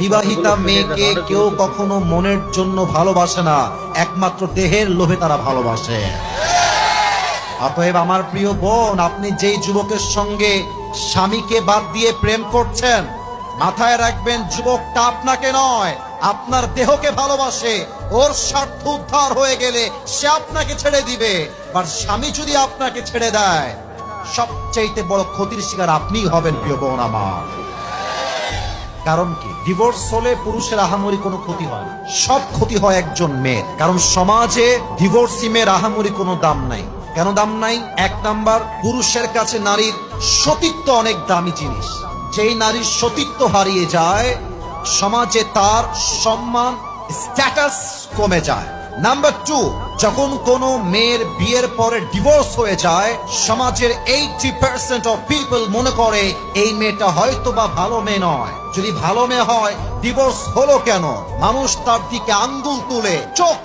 বিবাহিতা মেয়েকে কেউ কখনো মনের জন্য ভালোবাসে না, একমাত্র দেহের লোভে তারা ভালোবাসে। অতএব আমার প্রিয় বোন, আপনি যেই যুবকের সঙ্গে স্বামীকে বাদ দিয়ে প্রেম করছেন, মাথায় রাখবেন যুবকটা আপনাকে নয়, আপনার দেহকে ভালোবাসে। ওর স্বার্থ উদ্ধার হয়ে গেলে সে আপনাকে ছেড়ে দিবে। আর স্বামী যদি আপনাকে ছেড়ে দেয়, সবচেয়ে বড় ক্ষতির শিকার আপনিই হবেন প্রিয় বোন আমার। কারণ কি, ডিভোর্স হলে পুরুষের আহামরি কোনো ক্ষতি হয় না, সব ক্ষতি হয় একজন মেয়ের। কারণ সমাজে ডিভোর্সি মেয়ের আহামরি কোনো দাম নাই। কেন দাম নাই? এক নাম্বার, পুরুষের কাছে নারীর সতীত্ব অনেক দামি জিনিস। যেই নারীর সতীত্ব হারিয়ে যায়, সমাজে তার সম্মান, স্ট্যাটাস কমে যায়। নাম্বার টু, যখন কোনো মেয়ের বিয়ের পরে ডিভোর্স হয়ে যায়, সমাজের 80% অফ পিপল মনে করে এই মেয়েটা হয়তো বা ভালো মেয়ে নয়। যদি ভালো মেয়ে হয় ডিভোর্স হলো কেন? মানুষ তার দিকে আঙ্গুল তুলে চোখ